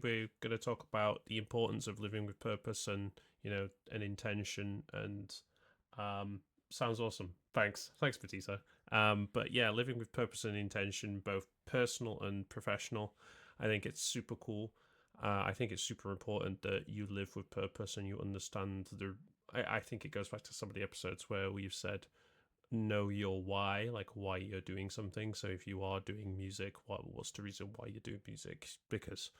We're going to talk about the importance of living with purpose and, you know, an intention, and sounds awesome. Thanks, Batista. But yeah, living with purpose and intention, both personal and professional, I think it's super cool. I think it's super important that you live with purpose and you understand I think it goes back to some of the episodes where we've said know your why, like why you're doing something. So if you are doing music, what's the reason why you're doing music? Because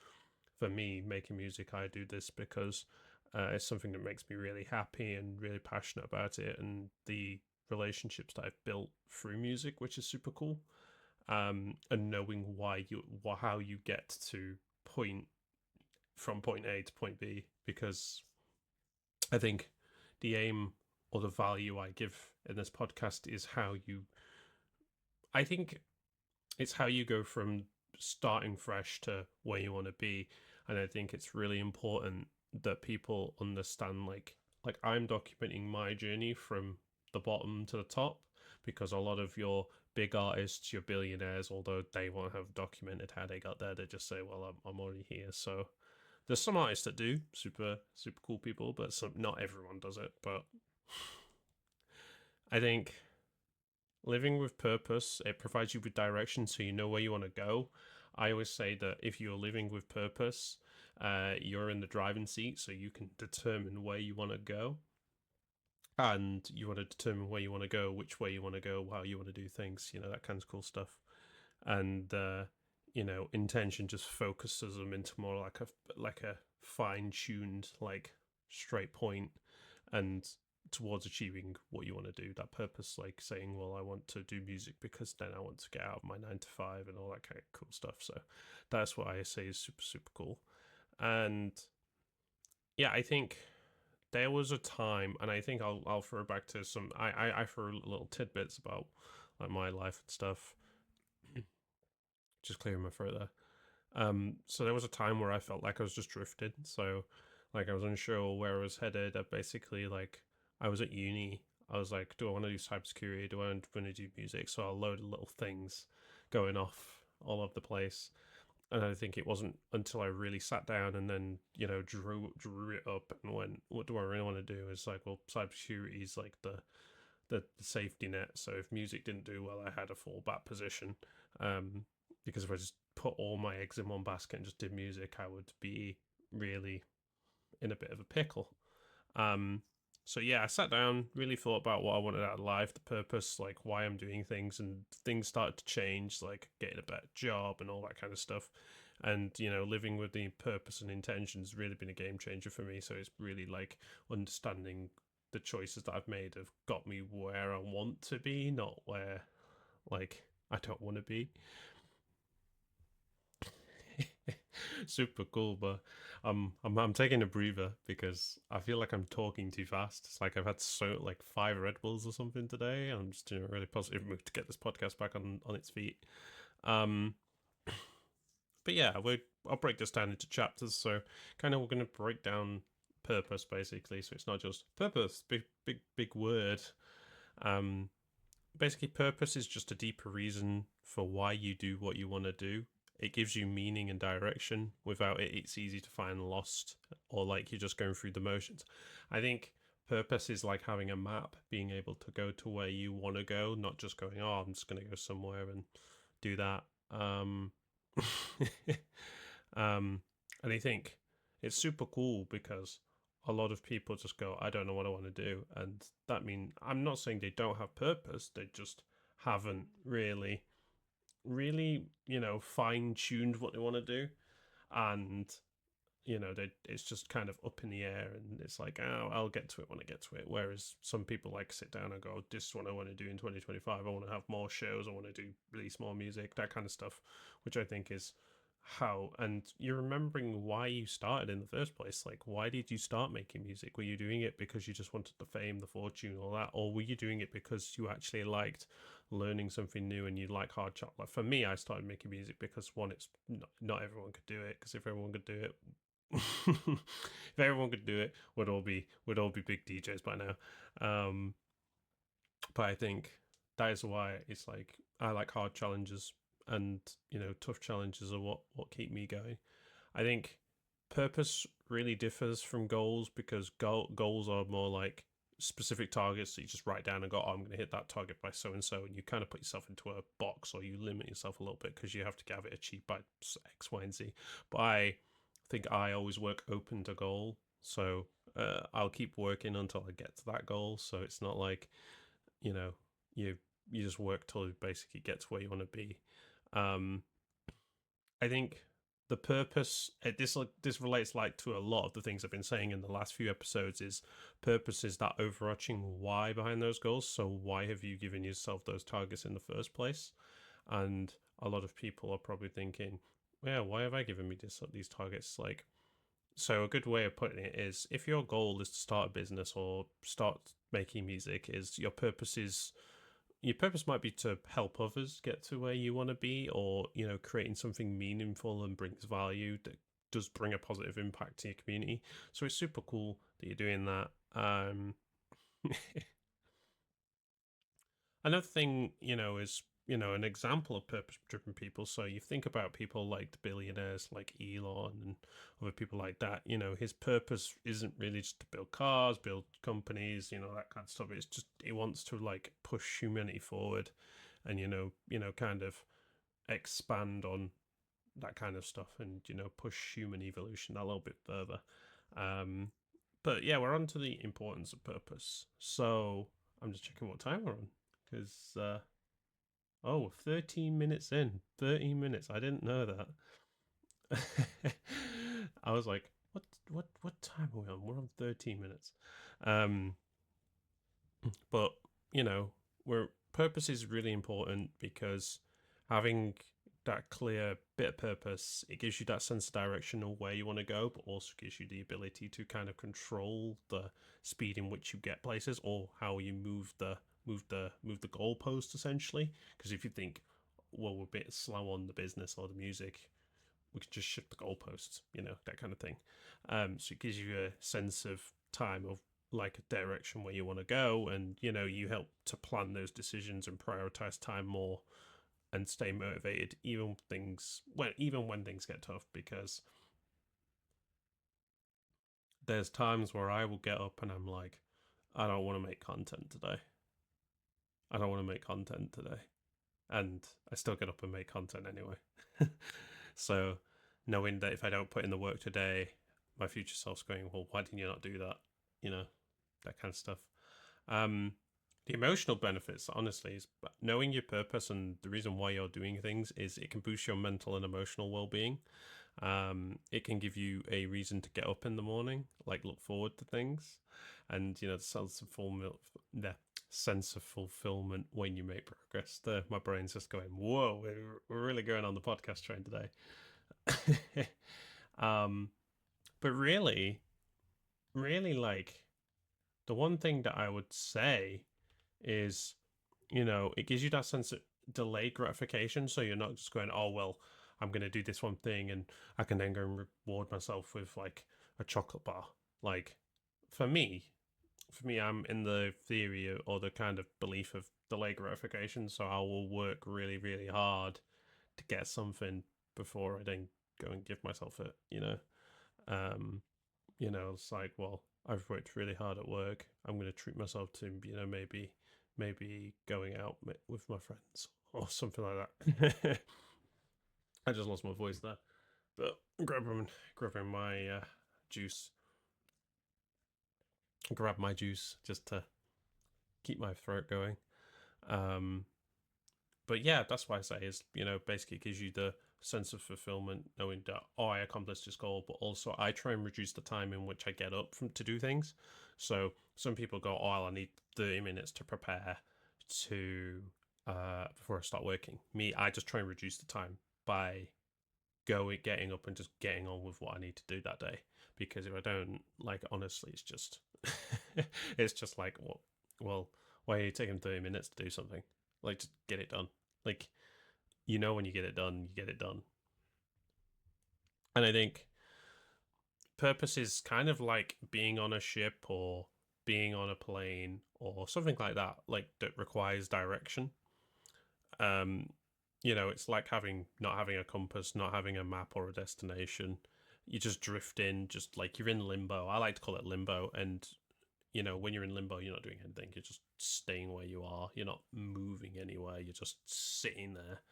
for me, making music, I do this because it's something that makes me really happy and really passionate about it, and the relationships that I've built through music, which is super cool. And knowing how you get to from point A to point B, because I think the aim or the value I give in this podcast is I think it's how you go from starting fresh to where you want to be. And I think it's really important that people understand, like I'm documenting my journey from the bottom to the top, because a lot of your big artists, your billionaires, although they won't have documented how they got there, they just say, well, I'm already here. So there's some artists that do, super cool people, but not everyone does it. But I think living with purpose, it provides you with direction, so you know where you want to go. I always say that if you're living with purpose, you're in the driving seat, so you can determine where you want to go. And you want to determine where you want to go, which way you want to go, how you want to do things, you know, that kind of cool stuff. And, you know, intention just focuses them into more like a fine-tuned, like straight point, and towards achieving what you want to do. That purpose, like saying, well, I want to do music because then I want to get out of my 9 to 5 and all that kind of cool stuff. So that's what I say is super cool. And yeah, I think there was a time, and I think I'll throw back to some, I throw little tidbits about like my life and stuff. Just clearing my throat there. So there was a time where I felt like I was just drifting. So like I was unsure where I was headed. I was at uni. I was like, do I want to do cybersecurity? Do I want to do music? So a load of little things going off all over the place. And I think it wasn't until I really sat down and then, you know, drew it up and went, what do I really want to do? It's like, well, cybersecurity is like the safety net. So if music didn't do well, I had a fallback position. Because if I just put all my eggs in one basket and just did music, I would be really in a bit of a pickle. So yeah, I sat down, really thought about what I wanted out of life, the purpose, like why I'm doing things, and things started to change, like getting a better job and all that kind of stuff. And, you know, living with the purpose and intention has really been a game changer for me. So it's really like understanding the choices that I've made have got me where I want to be, not where like I don't want to be. Super cool, but I'm taking a breather because I feel like I'm talking too fast. It's like I've had 5 Red Bulls or something today. I'm just in a really positive mood to get this podcast back on its feet. But yeah, I'll break this down into chapters. So kind of we're going to break down purpose basically. So it's not just purpose, big word. Basically, purpose is just a deeper reason for why you do what you want to do. It gives you meaning and direction. Without it, it's easy to find lost, or like you're just going through the motions. I think purpose is like having a map, being able to go to where you want to go, not just going, oh, I'm just going to go somewhere and do that. And I think it's super cool because a lot of people just go, I don't know what I want to do. And that means, I'm not saying they don't have purpose, they just haven't really, you know, fine-tuned what they want to do. And, you know, it's just kind of up in the air, and it's like, oh, I'll get to it when I get to it. Whereas some people like sit down and go, this is what I want to do in 2025. I want to have more shows. I want to release more music, that kind of stuff, which I think is how, and you're remembering why you started in the first place. Like, why did you start making music? Were you doing it because you just wanted the fame, the fortune, all that? Or were you doing it because you actually liked learning something new and you like hard chocolate? For me, I started making music because one, it's not everyone could do it, because if everyone could do it, if everyone could do it, we'd all be big DJs by now. But I think that is why it's like I like hard challenges, and tough challenges are what keep me going. I think purpose really differs from goals, because goals are more like specific targets that you just write down and go, oh, I'm going to hit that target by so and so, and you kind of put yourself into a box, or you limit yourself a little bit because you have to have it achieved by X, Y, and Z. But I think I always work open to goal, so I'll keep working until I get to that goal. So it's not like you know you you just work till you basically get to where you want to be. Um, I think the purpose this relates like to a lot of the things I've been saying in the last few episodes. Is purpose is that overarching why behind those goals. So why have you given yourself those targets in the first place? And a lot of people are probably thinking, yeah, why have I given me these targets? Like, so a good way of putting it is, if your goal is to start a business or start making music, is your purpose might be to help others get to where you want to be, or creating something meaningful and brings value that does bring a positive impact to your community. So it's super cool that you're doing that. Another thing, is an example of purpose-driven people. So you think about people like the billionaires, like Elon and other people like that. His purpose isn't really just to build cars, build companies, that kind of stuff. It's just he wants to like push humanity forward, and kind of expand on that kind of stuff, and push human evolution a little bit further. But yeah, we're on to the importance of purpose. So I'm just checking what time we're on, because oh, 13 minutes in. 13 minutes. I didn't know that. I was like, what time are we on? We're on 13 minutes. Um but where purpose is really important, because having that clear bit of purpose, it gives you that sense of direction of where you want to go, but also gives you the ability to kind of control the speed in which you get places, or how you move the goalpost, essentially. Because if you think, well, we're a bit slow on the business or the music, we could just shift the goalposts, that kind of thing. So it gives you a sense of time, of like a direction where you want to go, and you help to plan those decisions and prioritize time more, and stay motivated even when things get tough. Because there's times where I will get up and I'm like, I don't want to make content today. I don't want to make content today. And I still get up and make content anyway. So knowing that if I don't put in the work today, my future self's going, well, why didn't you not do that? That kind of stuff. The emotional benefits, honestly, is knowing your purpose and the reason why you're doing things is it can boost your mental and emotional well-being. It can give you a reason to get up in the morning, like look forward to things, and the sense of fulfillment when you make progress. My brain's just going, whoa, we're really going on the podcast train today. But really, really, like, the one thing that I would say is, it gives you that sense of delayed gratification. So you're not just going, oh, well, I'm going to do this one thing and I can then go and reward myself with like a chocolate bar. Like, for me, I'm in the theory or the kind of belief of delayed gratification. So I will work really, really hard to get something before I then go and give myself it, Um, it's like, well, I've worked really hard at work. I'm going to treat myself to, maybe going out with my friends or something like that. I just lost my voice there, but grabbing my juice, grab my juice just to keep my throat going. But yeah, that's why I say is, basically it gives you the sense of fulfillment knowing that, oh, I accomplished this goal, but also I try and reduce the time in which I get up to do things. So some people go, oh, I need 30 minutes to prepare to before I start working. Me, I just try and reduce the time by getting up and just getting on with what I need to do that day. Because if I don't, like, honestly, it's just it's just like, well, why are you taking 30 minutes to do something? Like, just get it done. Like, when you get it done, you get it done. And I think purpose is kind of like being on a ship, or being on a plane or something like that, like that requires direction. Um, it's like not having a compass, not having a map or a destination. You just drift in, just like you're in limbo. I like to call it limbo. And when you're in limbo, you're not doing anything. You're just staying where you are. You're not moving anywhere. You're just sitting there.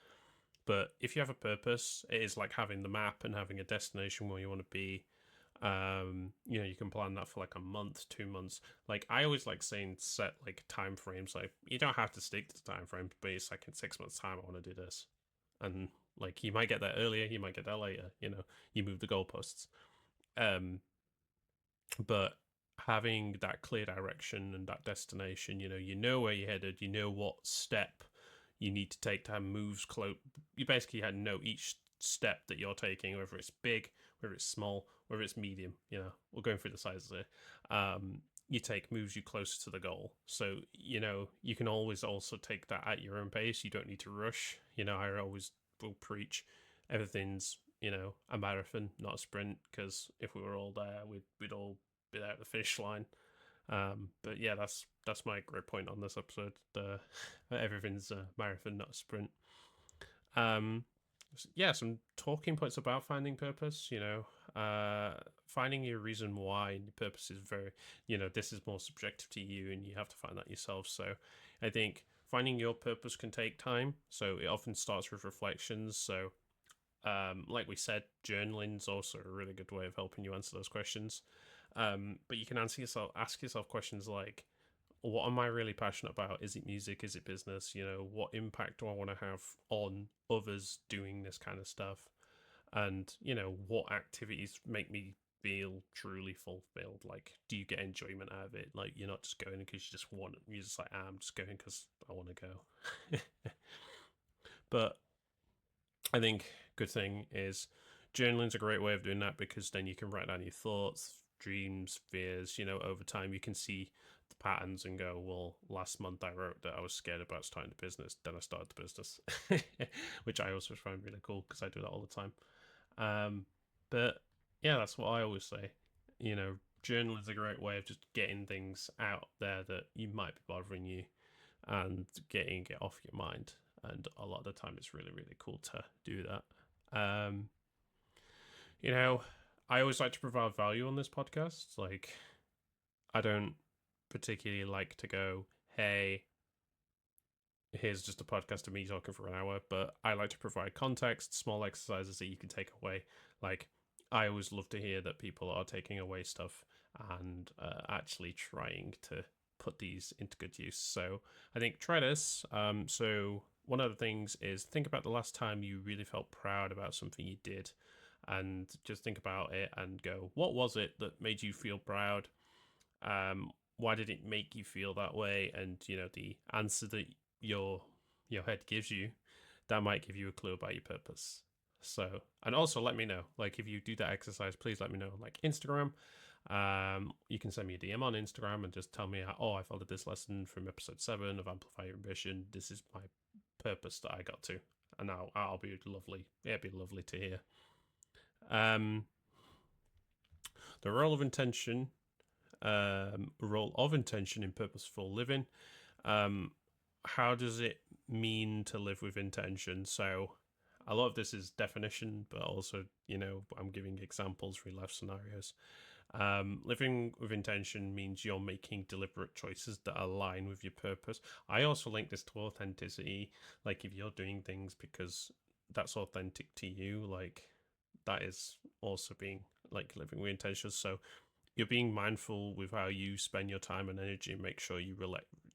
But if you have a purpose, it is like having the map and having a destination where you want to be. You can plan that for like a month, 2 months. Like I always like saying set like time frames. Like you don't have to stick to the time frames, but it's like in 6 months' time I want to do this. And like you might get there earlier, you might get there later, you move the goalposts. But having that clear direction and that destination, you know where you're headed, you know what step you need to take to have moves close. You basically know each step that you're taking, whether it's big, whether it's small, whether it's medium. We're going through the sizes here. You take moves you closer to the goal. So, you can always also take that at your own pace. You don't need to rush. I always will preach everything's, a marathon, not a sprint, because if we were all there, we'd all be there at the finish line. But yeah, that's my great point on this episode. Everything's a marathon, not a sprint. Some talking points about finding purpose. Finding your reason why and your purpose is very, this is more subjective to you, and you have to find that yourself. So, I think finding your purpose can take time. So it often starts with reflections. So, like we said, journaling is also a really good way of helping you answer those questions. But you can ask yourself questions like, what am I really passionate about? Is it music? Is it business? What impact do I want to have on others doing this kind of stuff? And, what activities make me feel truly fulfilled? Like, do you get enjoyment out of it? Like, you're not just going because you just want it. You're just like, I'm just going because I want to go. But I think good thing is journaling's a great way of doing that, because then you can write down your thoughts, dreams, fears. Over time you can see the patterns and go, well, last month I wrote that I was scared about starting the business, then I started the business. Which I also find really cool because I do that all the time. But yeah, that's what I always say. Journal is a great way of just getting things out there that you might be bothering you and getting it off your mind. And a lot of the time it's really, really cool to do that. I always like to provide value on this podcast. Like, I don't particularly like to go, hey, here's just a podcast of me talking for an hour, but I like to provide context, small exercises that you can take away. Like, I always love to hear that people are taking away stuff and actually trying to put these into good use. So I think try this. So one of the things is think about the last time you really felt proud about something you did, and just think about it and go, what was it that made you feel proud? Why did it make you feel that way? And the answer that your head gives you, that might give you a clue about your purpose. So, and also let me know, like, if you do that exercise, please let me know, like Instagram. You can send me a DM on Instagram and just tell me, I followed this lesson from episode 7 of Amplify Your Ambition. This is my purpose that I got to, and I'll be lovely. Yeah, it'd be lovely to hear. The role of intention in purposeful living. How does it mean to live with intention? So a lot of this is definition, but also, I'm giving examples, real life scenarios. Living with intention means you're making deliberate choices that align with your purpose. I also link this to authenticity. Like, if you're doing things because that's authentic to you, like, that is also being like living with intention. So you're being mindful with how you spend your time and energy, and make sure you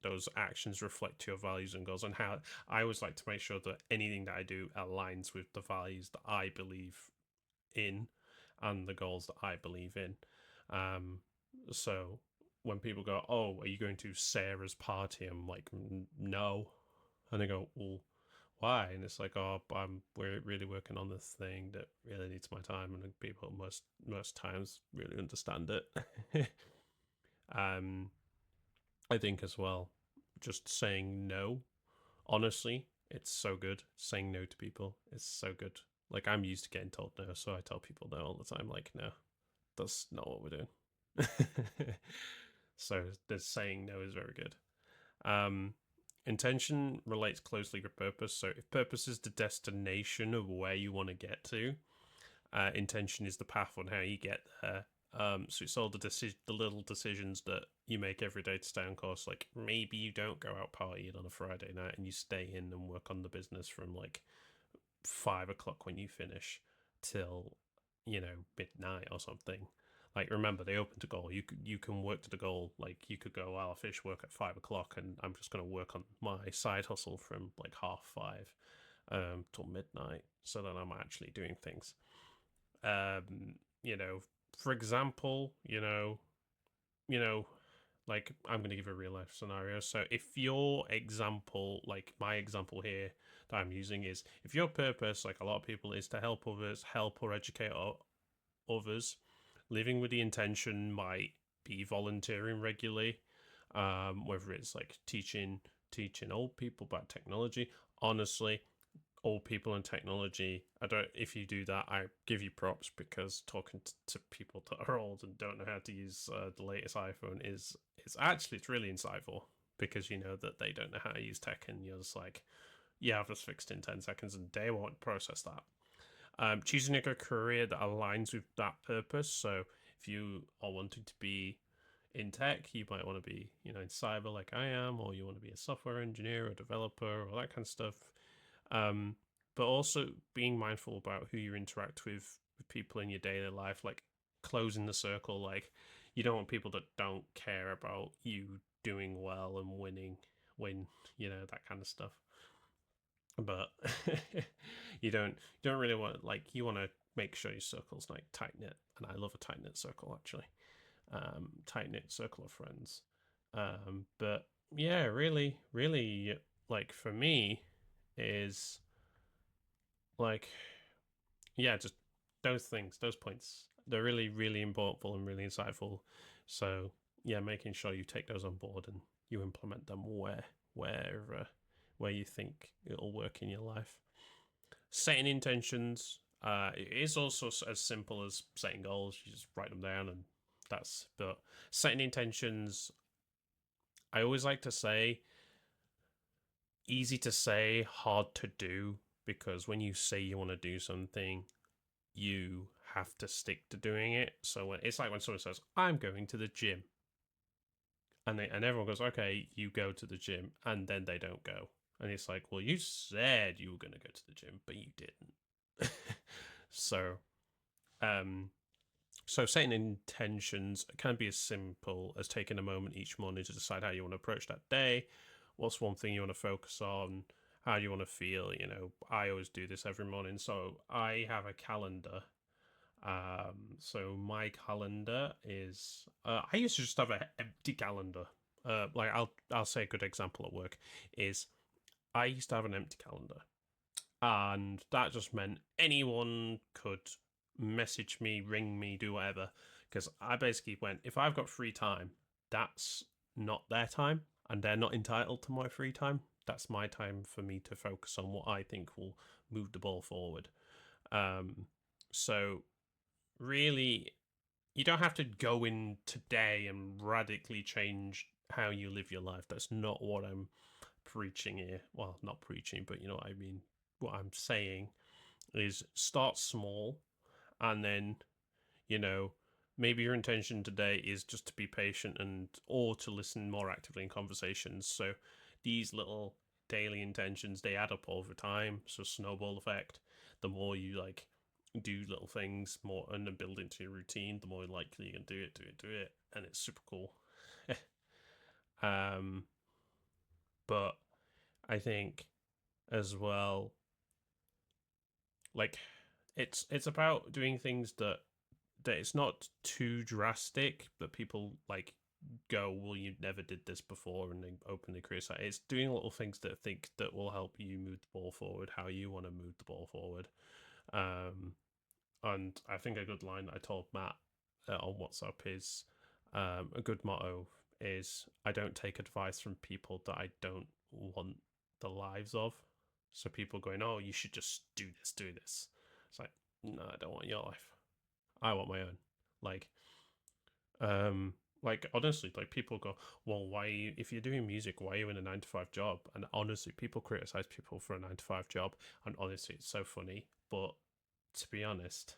those actions reflect your values and goals. And how I always like to make sure that anything that I do aligns with the values that I believe in and the goals that I believe in. So when people go, oh, are you going to Sarah's party? I'm like, no. And they go, well, why? And it's like, we're really working on this thing that really needs my time, and people most times really understand it. I think as well, just saying no, honestly, it's so good. Saying no to people is so good. Like, I'm used to getting told no, so I tell people no all the time. Like, no, that's not what we're doing. So the saying no is very good. Um, intention relates closely with purpose. So if purpose is the destination of where you want to get to, intention is the path on how you get there. So it's all the little decisions that you make every day to stay on course. Like maybe you don't go out partying on a Friday night and you stay in and work on the business from like 5 o'clock when you finish till midnight or something. Like remember, they open to goal. You can work to the goal. Like you could go, well, I'll finish work at 5 o'clock, and I'm just gonna work on my side hustle from like 5:30 till midnight, so that I'm actually doing things. Um, for example, like I'm going to give a real life scenario. So if your example, like my example here that I'm using is if your purpose, like a lot of people, is to help others, help or educate others, living with the intention might be volunteering regularly, whether it's like teaching old people about technology. Honestly, old people and technology, if you do that, I give you props, because talking to people that are old and don't know how to use the latest iPhone is it's really insightful, because you know that they don't know how to use tech, and you're just like, yeah, I've just fixed in 10 seconds, and they won't process that. Choosing a career that aligns with that purpose. So if you are wanting to be in tech, you might want to be in cyber like I am, or you want to be a software engineer or developer or that kind of stuff. But also being mindful about who you interact with people in your daily life, like closing the circle. Like you don't want people that don't care about you doing well and win, that kind of stuff. But you don't really want, like, you want to make sure your circle's like tight knit, and I love a tight knit circle actually. Tight knit circle of friends. But yeah, really, like for me is like, yeah, just those things, those points. They're really, really important and really insightful. So yeah, making sure you take those on board and you implement them where you think it'll work in your life. Setting intentions. It is also as simple as setting goals. You just write them down, and that's. But setting intentions, I always like to say, easy to say, hard to do, because when you say you want to do something, you have to stick to doing it. So it's like when someone says, "I'm going to the gym," and everyone goes, "Okay, you go to the gym," and then they don't go, and it's like, "Well, you said you were going to go to the gym, but you didn't." So, um, so setting intentions can be as simple as taking a moment each morning to decide how you want to approach that day. What's one thing you want to focus on? How do you want to feel? I always do this every morning. So I have a calendar. So my calendar is. I used to just have an empty calendar. Like I'll say a good example at work is I used to have an empty calendar, and that just meant anyone could message me, ring me, do whatever. Because I basically went, if I've got free time, that's not their time, and they're not entitled to my free time. That's my time for me to focus on what I think will move the ball forward. So really, you don't have to go in today and radically change how you live your life. That's not what I'm preaching here. Well, not preaching, but you know what I mean. What I'm saying is start small, and then, maybe your intention today is just to be patient or to listen more actively in conversations. So these little daily intentions, they add up over time. So snowball effect. The more you like do little things more and then build into your routine, the more likely you can do it, and it's super cool. um, but I think as well, like it's about doing things that it's not too drastic that people like go, well, you never did this before, and then openly criticize. It's doing little things that think that will help you move the ball forward, how you want to move the ball forward. And I think a good line that I told Matt on WhatsApp is a good motto is, I don't take advice from people that I don't want the lives of. So people going, oh, you should just do this. It's like, no, I don't want your life. I want my own. Like, Like, honestly, like, people go, well, why are you, if you're doing music, why are you in a 9 to 5 job? And honestly, people criticize people for a 9 to 5 job, and honestly, it's so funny. But to be honest,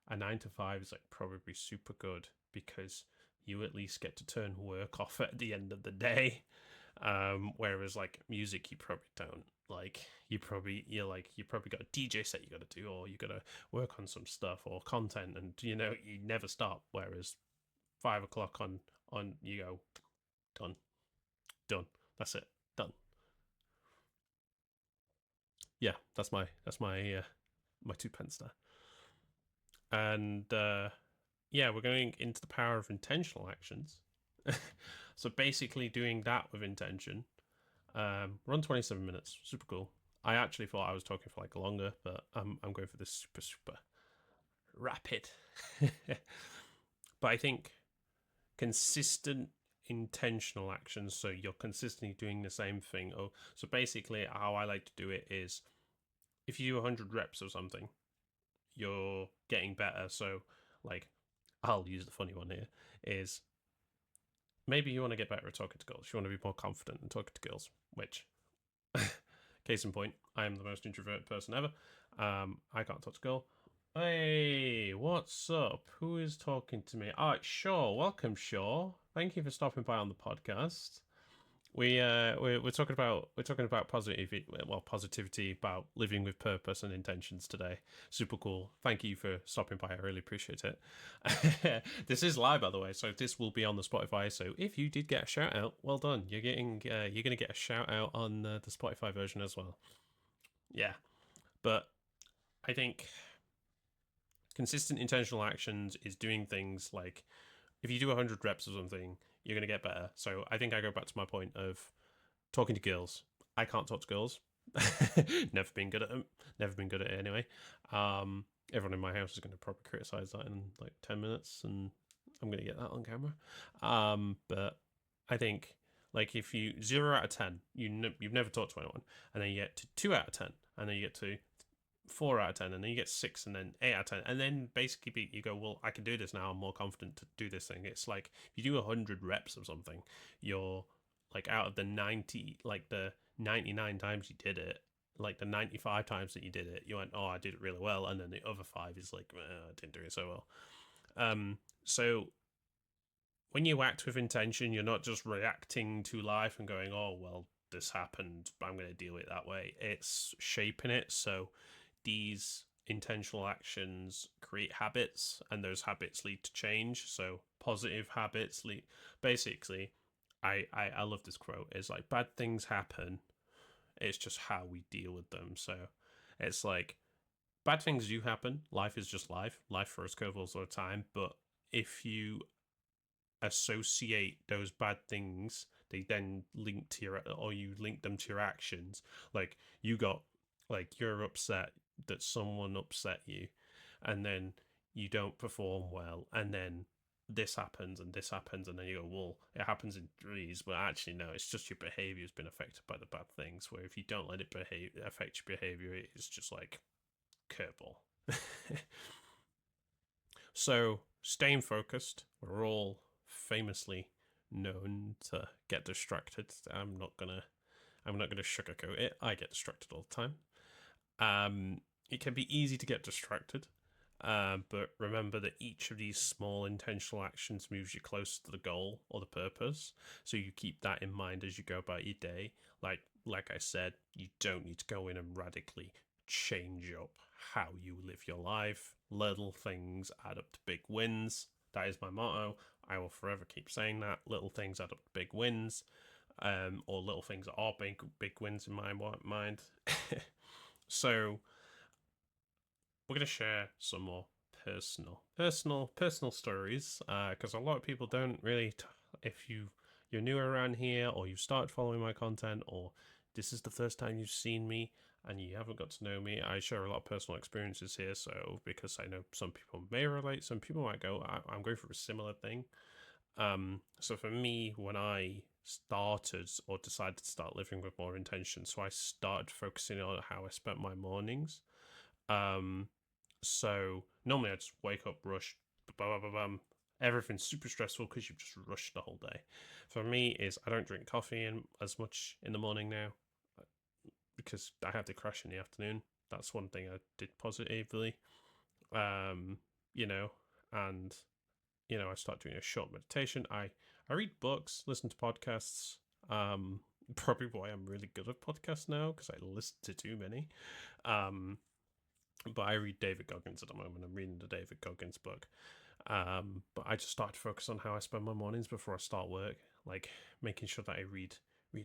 a 9 to 5 is like probably super good because you at least get to turn work off at the end of the day. Whereas like music, you probably don't. Like you probably got a DJ set you got to do, or you got to work on some stuff or content, and you never stop. Whereas 5 o'clock on you go done. That's it, done. Yeah, that's my 2 pence there. And yeah, we're going into the power of intentional actions. So basically, doing that with intention. We're on 27 minutes. Super cool. I actually thought I was talking for like longer, but I'm going for this super rapid. But I think consistent intentional actions, so you're consistently doing the same thing. Oh, so basically, how I like to do it is, if you do 100 reps of something, you're getting better. So, like, I'll use the funny one here. Is maybe you want to get better at talking to girls. You want to be more confident in talking to girls. Which, case in point, I am the most introverted person ever. I can't talk to girl. Hey, what's up? Who is talking to me? Oh, it's Shaw. Welcome, Shaw. Thank you for stopping by on the podcast. We're talking about positivity, about living with purpose and intentions today. Super cool. Thank you for stopping by. I really appreciate it. This is live, by the way, so this will be on the Spotify. So if you did get a shout out, well done. You're gonna get a shout out on the Spotify version as well. Yeah, but I think consistent intentional actions is doing things like, if you do 100 reps or something, you're going to get better. So I think I go back to my point of talking to girls. I can't talk to girls. Never been good at them. Never been good at it anyway. Everyone in my house is going to probably criticize that in like 10 minutes, and I'm going to get that on camera. But I think, like, if you 0 out of 10, you've never talked to anyone, and then you get to 2 out of 10, and then you get to 4 out of 10, and then you get 6, and then 8 out of 10, and then basically you go, well, I can do this now. I'm more confident to do this thing. It's like, if you do 100 reps of something, you're like, out of the 90, like the 99 times you did it, like the 95 times that you did it, you went, oh, I did it really well, and then the other 5 is like, I didn't do it so well. So when you act with intention, you're not just reacting to life and going, oh, well, this happened, I'm going to deal with it that way. It's shaping it. So these intentional actions create habits, and those habits lead to change. So positive habits lead. Basically, I love this quote. It's like, bad things happen. It's just how we deal with them. So it's like, bad things do happen. Life is just life. Life throws curveballs all the time. But if you associate those bad things, they then link to your, or you link them to your actions. Like, you're upset that someone upset you, and then you don't perform well, and then this happens and this happens, and then you go, well, it happens in threes, but actually no, it's just your behavior has been affected by the bad things. Where if you don't let it affect your behavior, it's just like curveball. So staying focused, we're all famously known to get distracted. I'm not gonna sugarcoat it. I get distracted all the time. It can be easy to get distracted, but remember that each of these small intentional actions moves you closer to the goal or the purpose. So you keep that in mind as you go about your day. Like I said, you don't need to go in and radically change up how you live your life. Little things add up to big wins. That is my motto. I will forever keep saying that. Little things add up to big wins, or little things are big wins in my mind. So we're going to share some more personal stories, because a lot of people don't really if you're new around here, or you've started following my content, or this is the first time you've seen me and you haven't got to know me, I share a lot of personal experiences here. So because I know some people may relate, some people might go, I'm going through a similar thing. So for me, when I started or decided to start living with more intention, so I started focusing on how I spent my mornings. So normally I just wake up, rush, blah, blah, blah, blah, everything's super stressful because you've just rushed the whole day. For me, is I don't drink coffee as much in the morning now because I have the crash in the afternoon. That's one thing I did positively, you know, and I start doing a short meditation. I read books, listen to podcasts. Probably why I'm really good at podcasts now, because I listen to too many. But I read David Goggins at the moment. I'm reading the David Goggins book. But I just start to focus on how I spend my mornings before I start work, like making sure that I read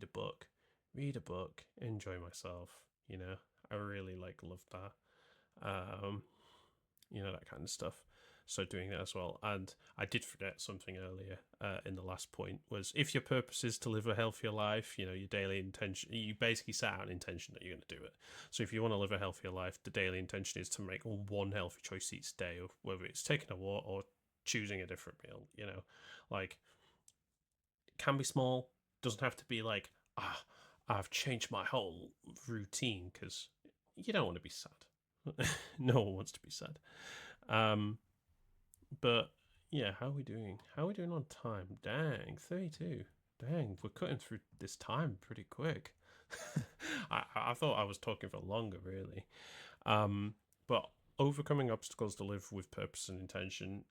a book, enjoy myself. I really love that. That kind of stuff. So doing that as well. And I did forget something earlier in the last point, was if your purpose is to live a healthier life, your daily intention, you basically set out an intention that you're going to do it. So if you want to live a healthier life, the daily intention is to make one healthy choice each day, of whether it's taking a walk or choosing a different meal. Like, it can be small, doesn't have to be like, I've changed my whole routine, because you don't want to be sad. No one wants to be sad. But yeah, how are we doing? How are we doing on time? Dang, 32. Dang, we're cutting through this time pretty quick. I thought I was talking for longer, really. But overcoming obstacles to live with purpose and intention.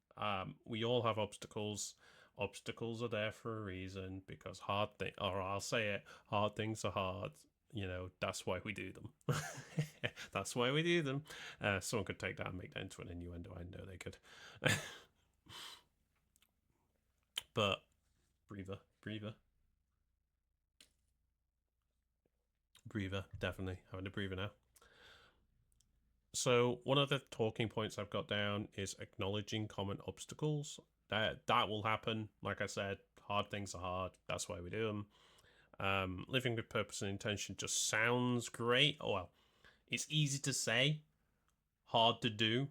We all have obstacles. Obstacles are there for a reason, because hard things are hard. That's why we do them. That's why we do them. Someone could take that and make that into an innuendo. I know they could. But breather, definitely having a breather now. So one of the talking points I've got down is acknowledging common obstacles. That will happen. Like I said, hard things are hard. That's why we do them. Living with purpose and intention just sounds great. Oh, well, it's easy to say, hard to do.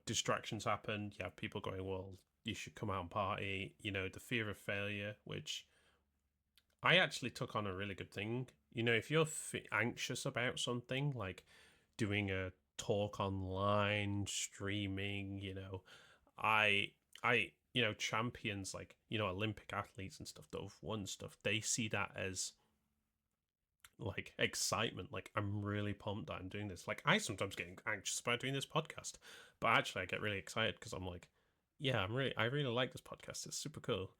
Distractions happen. You have people going, well, you should come out and party. The fear of failure, which I actually took on a really good thing. If you're anxious about something, like doing a talk online, streaming, I champions, like, Olympic athletes and stuff that have won stuff, they see that as like excitement. Like, I'm really pumped that I'm doing this. Like, I sometimes get anxious about doing this podcast, but actually I get really excited because I'm like, yeah, I really like this podcast. It's super cool.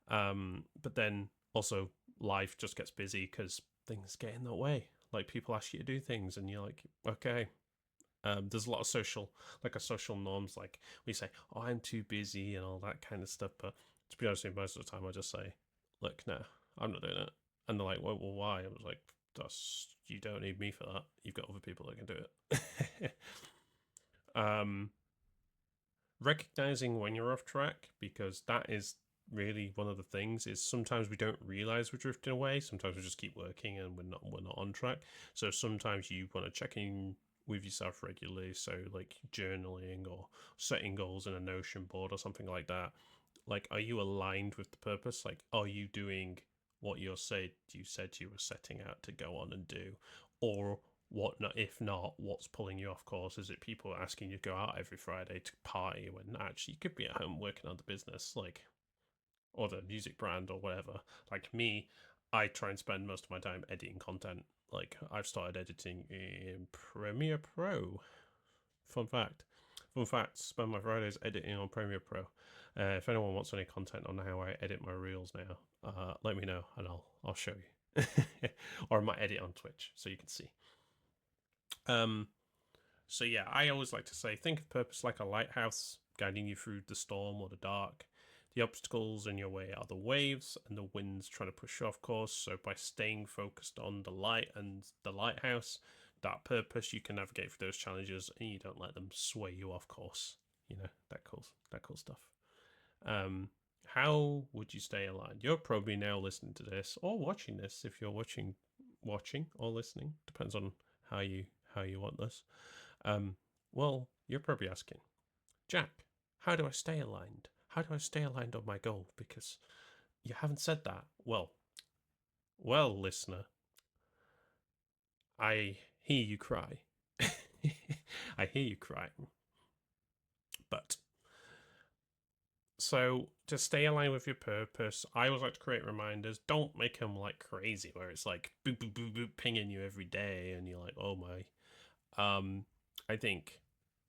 But then also life just gets busy because things get in the way. Like, people ask you to do things and you're like, okay. There's a lot of social norms, like we say, oh, I'm too busy and all that kind of stuff. But to be honest with you, most of the time I just say, look, no, I'm not doing it. And they're like, well, why? I was like, you don't need me for that. You've got other people that can do it. Recognizing when you're off track, because that is really one of the things, is sometimes we don't realize we're drifting away. Sometimes we just keep working and we're not on track. So sometimes you want to check in with yourself regularly, so like journaling or setting goals in a Notion board or something like that. Like, are you aligned with the purpose? Like, are you doing what you said you were setting out to go on and do? Or what not? If not, what's pulling you off course? Is it people asking you to go out every Friday to party when actually you could be at home working on the business, like, or the music brand or whatever? Like me, I try and spend most of my time editing content. Like, I've started editing in Premiere Pro. Fun fact, spend my Fridays editing on Premiere Pro. If anyone wants any content on how I edit my reels now, let me know and I'll show you. Or I might edit on Twitch so you can see. So yeah, I always like to say, think of purpose like a lighthouse guiding you through the storm or the dark. The obstacles in your way are the waves and the winds trying to push you off course. So by staying focused on the light and the lighthouse, that purpose, you can navigate through those challenges and you don't let them sway you off course. That cool stuff. How would you stay aligned? You're probably now listening to this or watching this. If you're watching or listening, depends on how you want this. Well, you're probably asking, Jack, how do I stay aligned? How do I stay aligned on my goal? Because you haven't said that. Well, listener, I hear you cry. I hear you crying. But So to stay aligned with your purpose, I always like to create reminders. Don't make them like crazy, where it's like boop boop boop boop pinging you every day, and you're like, oh my. I think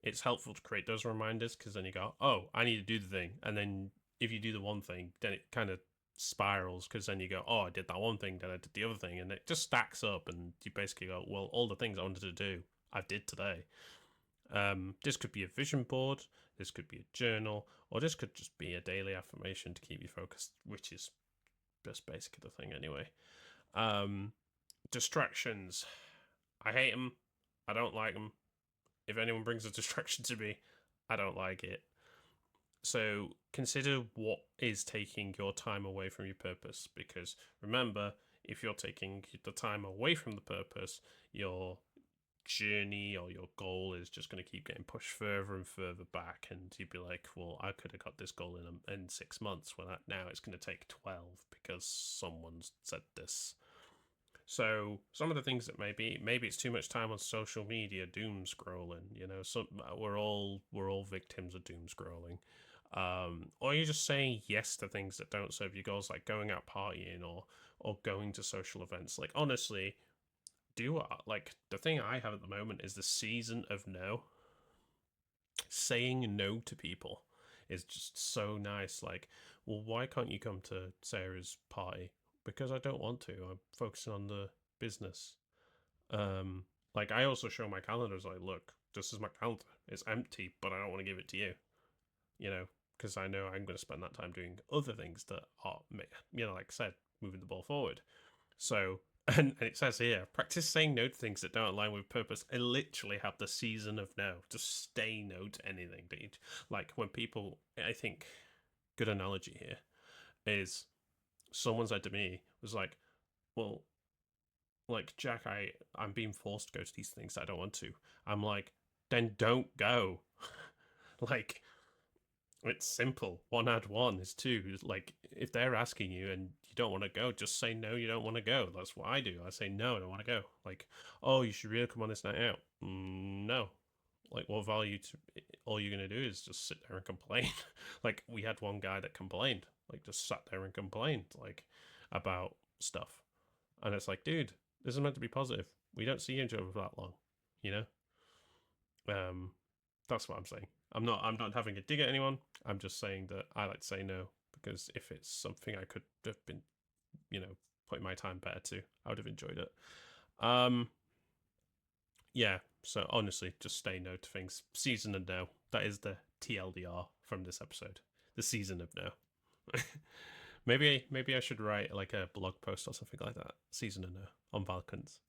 it's helpful to create those reminders because then you go, oh, I need to do the thing, and then if you do the one thing, then it kind of spirals because then you go, oh, I did that one thing, then I did the other thing, and it just stacks up, and you basically go, well, all the things I wanted to do, I did today. This could be a vision board, this could be a journal, or this could just be a daily affirmation to keep you focused, which is just basically the thing anyway. Distractions. I hate them. I don't like them. If anyone brings a distraction to me, I don't like it. So consider what is taking your time away from your purpose, because remember, if you're taking the time away from the purpose, your journey or your goal is just going to keep getting pushed further and further back, and you'd be like, well, I could have got this goal in 6 months, when now it's going to take 12 because someone's said this. So some of the things that maybe it's too much time on social media, doom scrolling. We're all victims of doom scrolling. Or you're just saying yes to things that don't serve your goals, like going out partying or going to social events. Like honestly, like the thing I have at the moment is the season of no. Saying no to people is just so nice. Like, well, why can't you come to Sarah's party? Because I don't want to. I'm focusing on the business. Like I also show my calendars. Like, look, this is my calendar. It's empty, but I don't want to give it to you. Because I know I'm going to spend that time doing other things that are, like I said, moving the ball forward. So, and it says here, practice saying no to things that don't align with purpose. I literally have the season of no. Just say no to anything. Like when people, I think, good analogy here is someone said to me, was like, well, like, Jack, I'm being forced to go to these things that I don't want to. I'm like, then don't go. Like, it's simple. 1+1 is 2. Like, if they're asking you and you don't want to go, just say no, you don't want to go. That's what I do. I say no, I don't want to go. Like, oh, you should really come on this night out. No. Like, what value to all you're going to do is just sit there and complain. Like, we had one guy that complained, like, just sat there and complained, like, about stuff. And it's like, dude, this is meant to be positive. We don't see each other for that long, you know? That's what I'm saying. I'm not having a dig at anyone. I'm just saying that I like to say no, because if it's something I could have been, putting my time better to, I would have enjoyed it. Yeah. So honestly, just say no to things. Season of no. That is the TLDR from this episode. The season of no. maybe I should write like a blog post or something like that. Season of no on Valkence.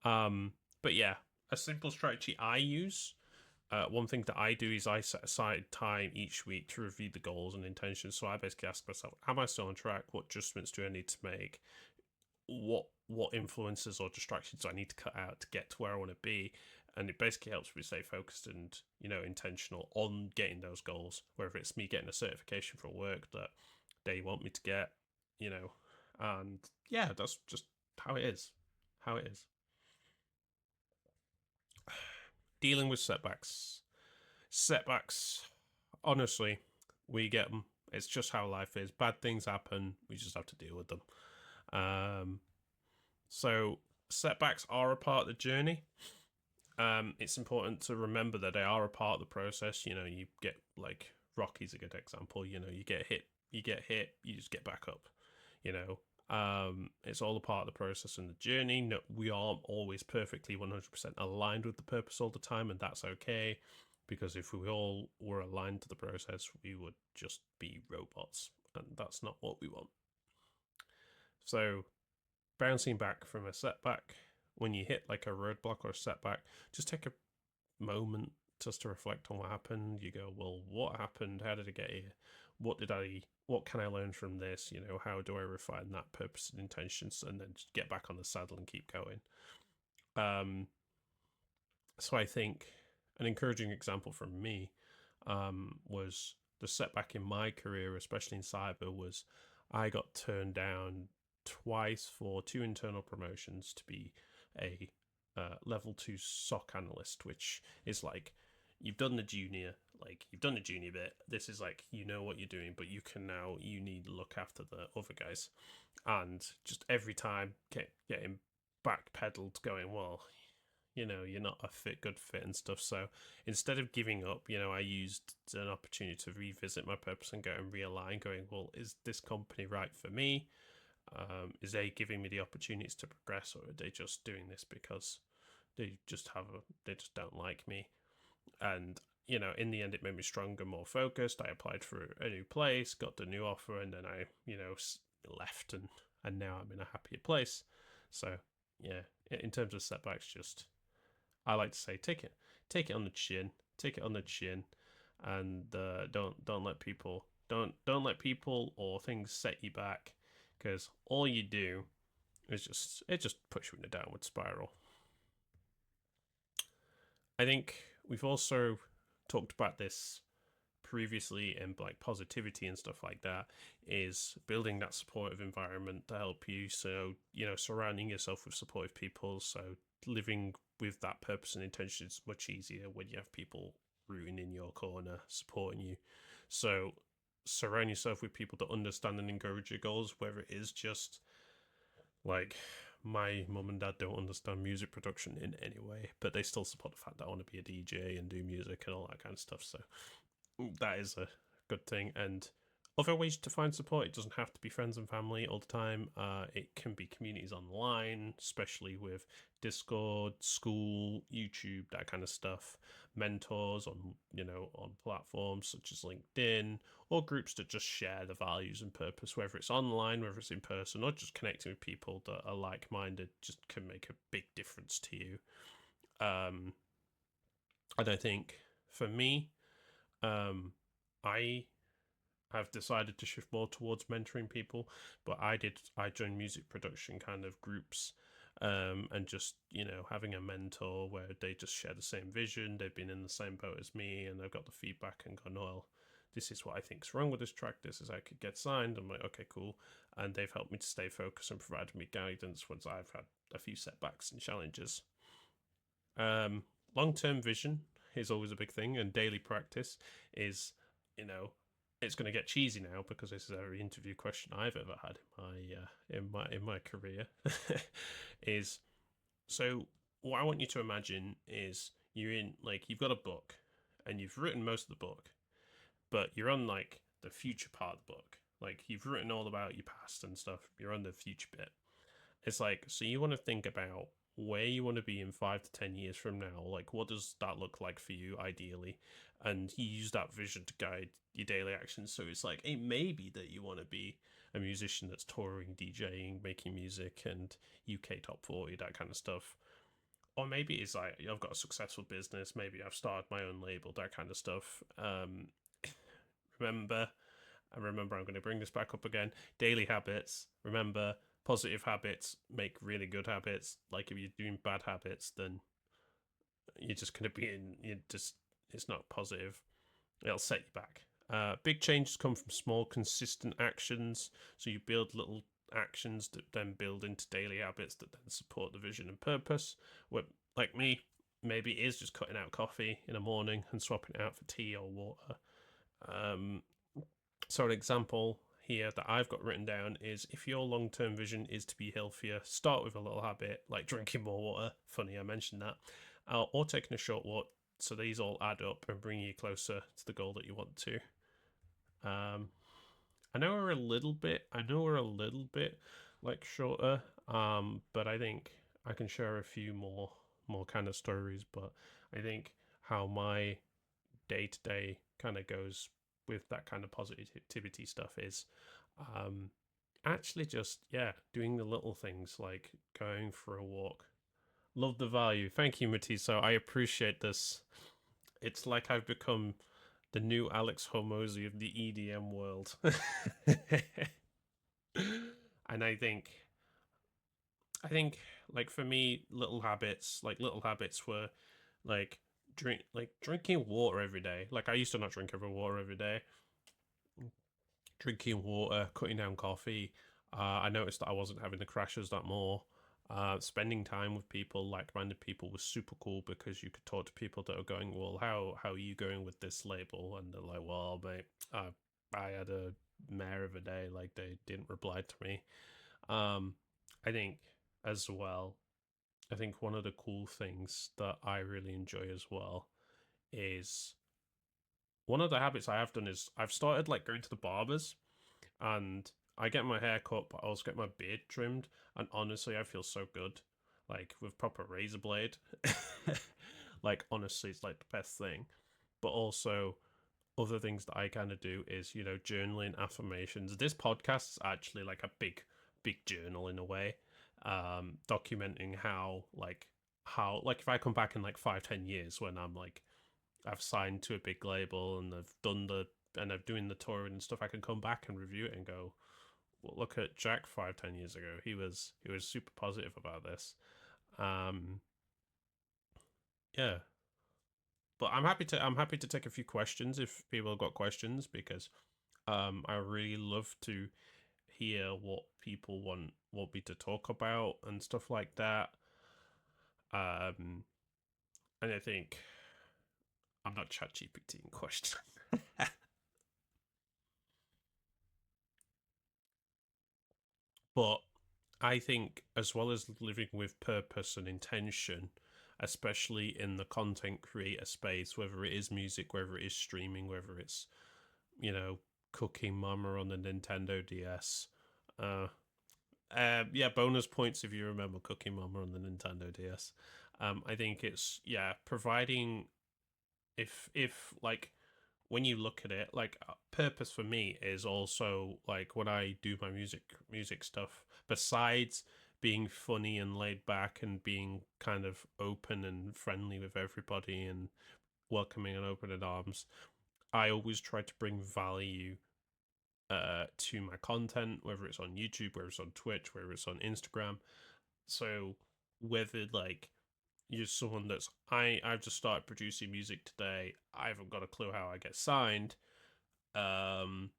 But yeah, a simple strategy I use. One thing that I do is I set aside time each week to review the goals and intentions. So I basically ask myself, am I still on track? What adjustments do I need to make? What influences or distractions do I need to cut out to get to where I want to be? And it basically helps me stay focused and, intentional on getting those goals, whether it's me getting a certification for work that they want me to get, and yeah, that's just how it is. Dealing with setbacks. Honestly, we get them. It's just how life is. Bad things happen. We just have to deal with them. So setbacks are a part of the journey. It's important to remember that they are a part of the process. You get, like, Rocky's a good example. You get hit, you just get back up. It's all a part of the process and the journey. No, we aren't always perfectly 100% aligned with the purpose all the time, and that's okay, because if we all were aligned to the process, we would just be robots, and that's not what we want. So, bouncing back from a setback, when you hit like a roadblock or a setback, just take a moment just to reflect on what happened. You go, well, what happened? How did I get here? What can I learn from this? How do I refine that purpose and intentions, and then just get back on the saddle and keep going. So I think an encouraging example from me was the setback in my career, especially in cyber, was I got turned down twice for 2 internal promotions to be a level 2 SOC analyst, which is like, you've done the junior like you've done a junior bit. This is like you know what you're doing, but you need to look after the other guys, and just every time getting backpedaled, going, well, you're not a good fit and stuff. So instead of giving up, I used an opportunity to revisit my purpose and go and realign, going, well, is this company right for me? Is they giving me the opportunities to progress, or are they just doing this because they just don't like me? And in the end, it made me stronger, more focused. I applied for a new place, got the new offer, and then I left, and now I'm in a happier place. So yeah, in terms of setbacks, just I like to say take it on the chin, and don't let people don't let people or things set you back, because all you do is just push you in a downward spiral. I think we've also talked about this previously, in like positivity and stuff like that, is building that supportive environment to help you. So surrounding yourself with supportive people, so living with that purpose and intention is much easier when you have people rooting in your corner, supporting you. So surround yourself with people that understand and encourage your goals, whether it is just like my mum and dad don't understand music production in any way, but they still support the fact that I want to be a DJ and do music and all that kind of stuff. So that is a good thing. And other ways to find support, it doesn't have to be friends and family all the time. It can be communities online, especially with Discord, school, YouTube, that kind of stuff. Mentors on platforms such as LinkedIn, or groups that just share the values and purpose, whether it's online, whether it's in person, or just connecting with people that are like-minded, just can make a big difference to you. And I think for me, I have decided to shift more towards mentoring people, but I joined music production kind of groups, and just having a mentor where they just share the same vision, they've been in the same boat as me, and I've got the feedback and gone, well, this is what I think's wrong with this track, this is how I could get signed. I'm like, okay, cool. And they've helped me to stay focused and provided me guidance once I've had a few setbacks and challenges. Long-term vision is always a big thing, and daily practice is, it's going to get cheesy now because this is every interview question I've ever had in my career. Is, so what I want you to imagine is you've got a book and you've written most of the book, but you're on like the future part of the book. Like you've written all about your past and stuff. You're on the future bit. It's like, so you want to think about where you want to be in 5 to 10 years from now. Like, what does that look like for you ideally? And you use that vision to guide your daily actions. So it's like, it may be that you want to be a musician that's touring, DJing, making music, and UK top 40, that kind of stuff. Or maybe it's like, I've got a successful business, maybe I've started my own label, that kind of stuff. Remember, I'm going to bring this back up again. Daily habits. Remember, positive habits make really good habits. Like if you're doing bad habits, then you're just going to be it's not positive. It'll set you back. Big changes come from small, consistent actions. So you build little actions that then build into daily habits that then support the vision and purpose. Like me, maybe it is just cutting out coffee in the morning and swapping it out for tea or water. So an example here that I've got written down is, if your long-term vision is to be healthier, start with a little habit like drinking more water. Funny I mentioned that. Or taking a short walk. So these all add up and bring you closer to the goal that you want to. I know we're a little bit like shorter, but I think I can share a few more kind of stories. But I think how my day-to-day kind of goes with that kind of positivity stuff is actually just doing the little things like going for a walk. Love the value. Thank you, Matiso. I appreciate this. It's like I've become the new Alex Hormozy of the EDM world. And I think like for me, little habits were like drinking water every day. Like I used to not drink water every day. Drinking water, cutting down coffee. I noticed that I wasn't having the crashes that more. spending time with people, like-minded people, was super cool because you could talk to people that are going, well, how are you going with this label? And they're like, well, mate, I had a mare of a day, like they didn't reply to me. I think as well, I think one of the cool things that I really enjoy as well is one of the habits I have done is I've started like going to the barbers, and I get my hair cut, but I also get my beard trimmed, and honestly, I feel so good, like with proper razor blade. Like honestly, it's like the best thing. But also, other things that I kind of do is, journaling, affirmations. This podcast is actually like a big journal in a way, documenting how if I come back in like 5-10 years when I'm like I've signed to a big label and I'm doing the touring and stuff, I can come back and review it and go, well, look at Jack 5-10 years ago. He was super positive about this. Um, yeah, but I'm happy to take a few questions if people have got questions, because I really love to hear what people want me to talk about and stuff like that. Um, and I think I'm not ChatGPT in question. But I think, as well as living with purpose and intention, especially in the content creator space, whether it is music, whether it is streaming, whether it's, you know, cooking mama on the Nintendo DS. Uh, yeah, bonus points if you remember Cooking Mama on the Nintendo DS. I think it's, yeah, providing, if like when you look at it, like purpose for me is also like when I do my music stuff. Besides being funny and laid back and being kind of open and friendly with everybody and welcoming and open in arms, I always try to bring value to my content, whether it's on YouTube, whether it's on Twitch, whether it's on Instagram. So whether like you're someone that's I've just started producing music today, I haven't got a clue how I get signed. Um,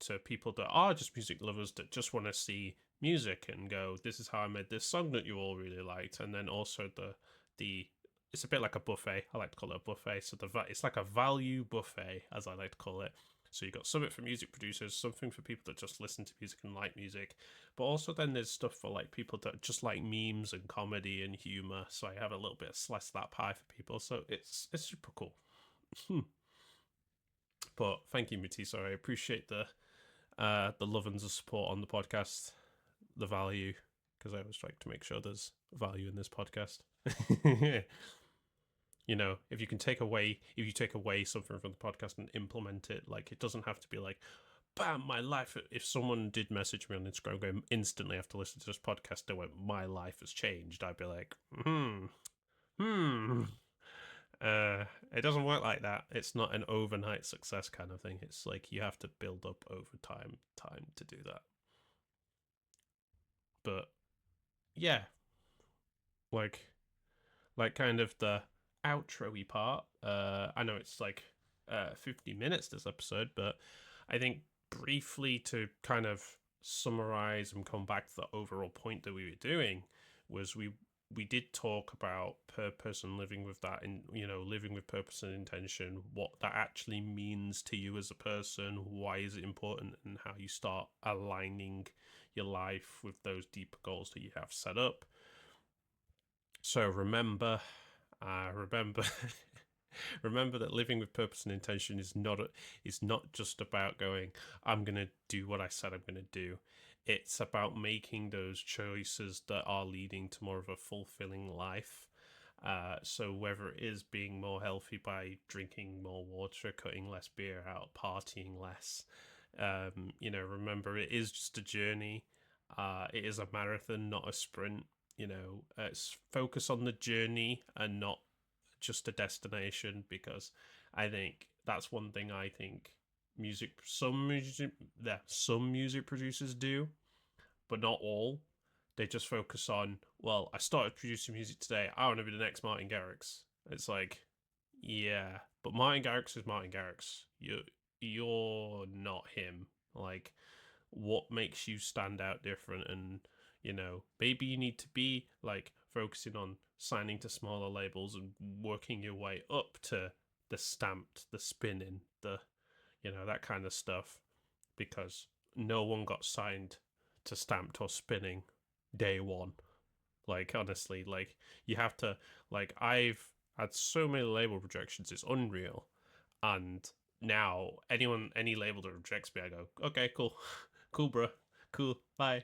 to people that are just music lovers that just want to see music and go, this is how I made this song that you all really liked, and then also the it's a bit like a buffet. I like to call it a buffet. So it's like a value buffet, as I like to call it. So you got something for music producers, something for people that just listen to music and like music, but also then there's stuff for like people that just like memes and comedy and humor. So I have a little bit of slice of that pie for people. So it's super cool. But thank you, Matisse. I appreciate the love and the support on the podcast, the value, because I always like to make sure there's value in this podcast. If you take away something from the podcast and implement it, like it doesn't have to be like, bam, my life. If someone did message me on Instagram going instantly after listening to this podcast, they went, my life has changed, I'd be like, hmm. It doesn't work like that. It's not an overnight success kind of thing. It's like you have to build up over time to do that. But yeah, like kind of the outro-y part. I know it's like 50 minutes this episode, but I think briefly to kind of summarize and come back to the overall point that we were doing was we did talk about purpose and living with that, and living with purpose and intention, what that actually means to you as a person, why is it important, and how you start aligning your life with those deeper goals that you have set up. So remember remember that living with purpose and intention is not just about going, I'm gonna do what I said I'm gonna do. It's about making those choices that are leading to more of a fulfilling life. So whether it is being more healthy by drinking more water, cutting less beer out, partying less, remember it is just a journey. It is a marathon, not a sprint. It's focus on the journey and not just a destination, because I think that's one thing I think some music producers do, but not all. They just focus on, well, I started producing music today, I want to be the next Martin Garrix. It's like, yeah, but Martin Garrix is Martin Garrix. You're not him. Like, what makes you stand out different, and maybe you need to be like focusing on signing to smaller labels and working your way up to the stamped, the spinning, the that kind of stuff, because no one got signed to stamped or spinning day one. Like, honestly, like, you have to, like, I've had so many label rejections, it's unreal. And now any label that rejects me, I go, okay, cool, cool, bro, cool, bye.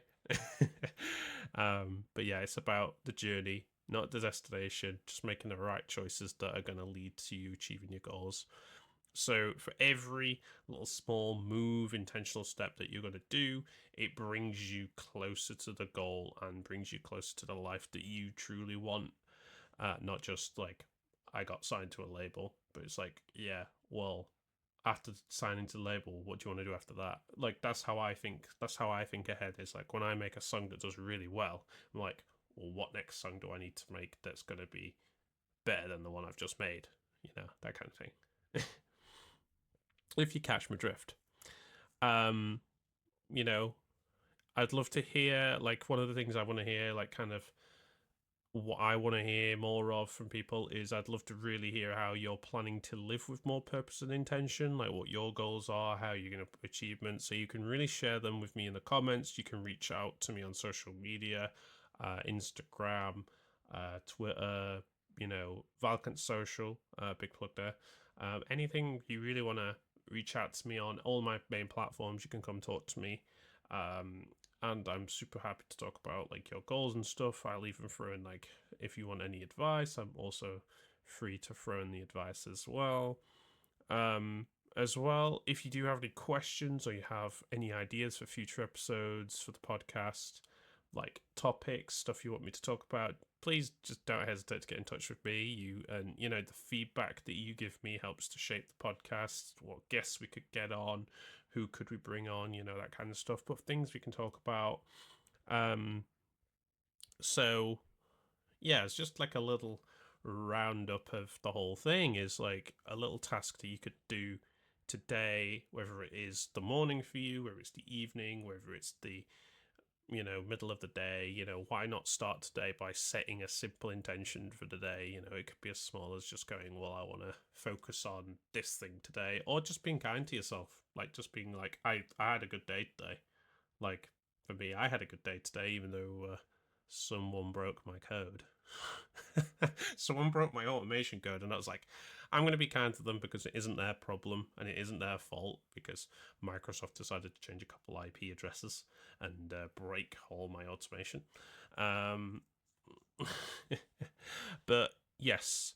But yeah, it's about the journey, not the destination. Just making the right choices that are going to lead to you achieving your goals. So for every little small move, intentional step that you're going to do, it brings you closer to the goal and brings you closer to the life that you truly want. Not just like, I got signed to a label, but it's like, yeah, well, after signing to the label, what do you want to do after that? Like, that's how I think. That's how I think ahead. Is like, when I make a song that does really well, I'm like, well, what next song do I need to make that's going to be better than the one I've just made? That kind of thing. If you catch my drift. Um, I'd love to hear, like, one of the things I want to hear, like, kind of what I want to hear more of from people is, I'd love to really hear how you're planning to live with more purpose and intention, like what your goals are, how you're going to achievement. So you can really share them with me in the comments. You can reach out to me on social media, Instagram, Twitter, Valkence Social, big plug there. Anything you really want to reach out to me on, all my main platforms, you can come talk to me. And I'm super happy to talk about like your goals and stuff. I'll even throw in, like, if you want any advice, I'm also free to throw in the advice as well. If you do have any questions or you have any ideas for future episodes for the podcast, like topics, stuff you want me to talk about, please just don't hesitate to get in touch with me. The feedback that you give me helps to shape the podcast, what guests we could get on, who could we bring on, that kind of stuff, but things we can talk about. So yeah, it's just like a little roundup of the whole thing, is like a little task that you could do today, whether it is the morning for you, whether it's the evening, whether it's the middle of the day. Why not start today by setting a simple intention for the day? It could be as small as just going, well, I want to focus on this thing today, or just being kind to yourself, like just being like, I had a good day today. Like, for me, I had a good day today, even though someone broke my code. Someone broke my automation code, and I was like, I'm going to be kind to them because it isn't their problem and it isn't their fault, because Microsoft decided to change a couple IP addresses and break all my automation. But yes,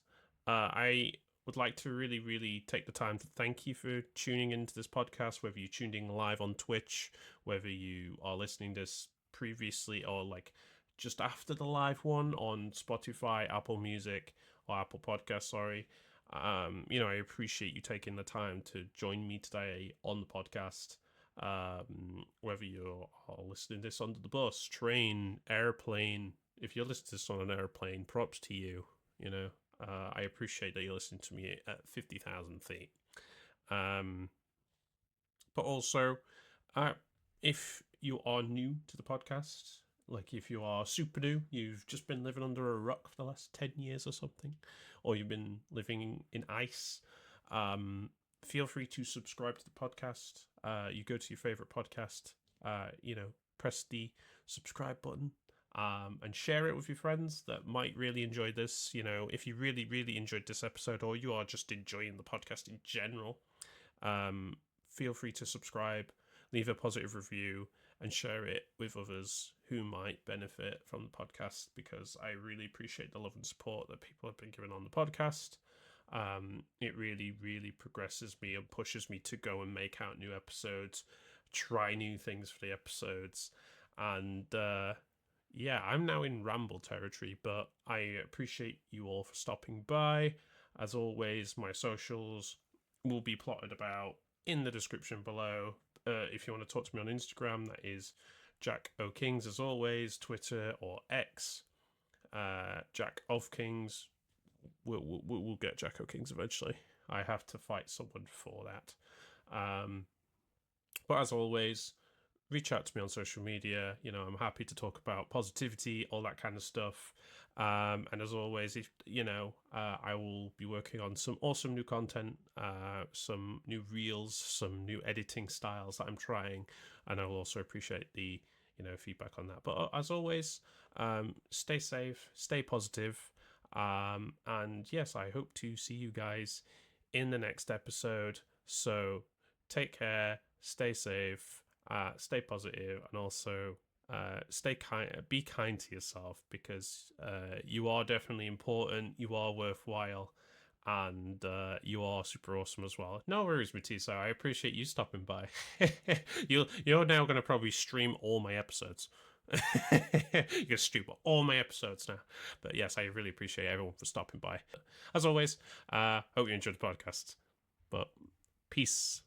I would like to really, really take the time to thank you for tuning into this podcast, whether you tuned in live on Twitch, whether you are listening to this previously or like just after the live one on Spotify, Apple Music, or Apple Podcasts, sorry. I appreciate you taking the time to join me today on the podcast. Whether you are listening to this under the bus, train, airplane, if you're listening to this on an airplane, props to you. I appreciate that you're listening to me at 50,000 feet. But also, if you are new to the podcast, like if you are super new, you've just been living under a rock for the last 10 years or something, or you've been living in ice, feel free to subscribe to the podcast. You go to your favorite podcast, press the subscribe button, and share it with your friends that might really enjoy this. If you really, really enjoyed this episode, or you are just enjoying the podcast in general, feel free to subscribe, leave a positive review, and share it with others who might benefit from the podcast, because I really appreciate the love and support that people have been giving on the podcast. It really, really progresses me and pushes me to go and make out new episodes, try new things for the episodes. And I'm now in ramble territory, but I appreciate you all for stopping by. As always, my socials will be plotted about in the description below. If you want to talk to me on Instagram, that is JackOKings, as always. Twitter or X, JackOKings. We'll get JackOKings eventually. I have to fight someone for that. But as always, reach out to me on social media. You know, I'm happy to talk about positivity, all that kind of stuff. And as always, if I will be working on some awesome new content, some new reels, some new editing styles that I'm trying, and I will also appreciate the feedback on that. But as always, stay safe, stay positive, and yes, I hope to see you guys in the next episode. So take care, stay safe, stay positive, and also stay kind. Be kind to yourself, because you are definitely important. You are worthwhile, and you are super awesome as well. No worries, Matisa. I appreciate you stopping by. You're now going to probably stream all my episodes. You can stream all my episodes now. But yes, I really appreciate everyone for stopping by. As always, hope you enjoyed the podcast. But peace.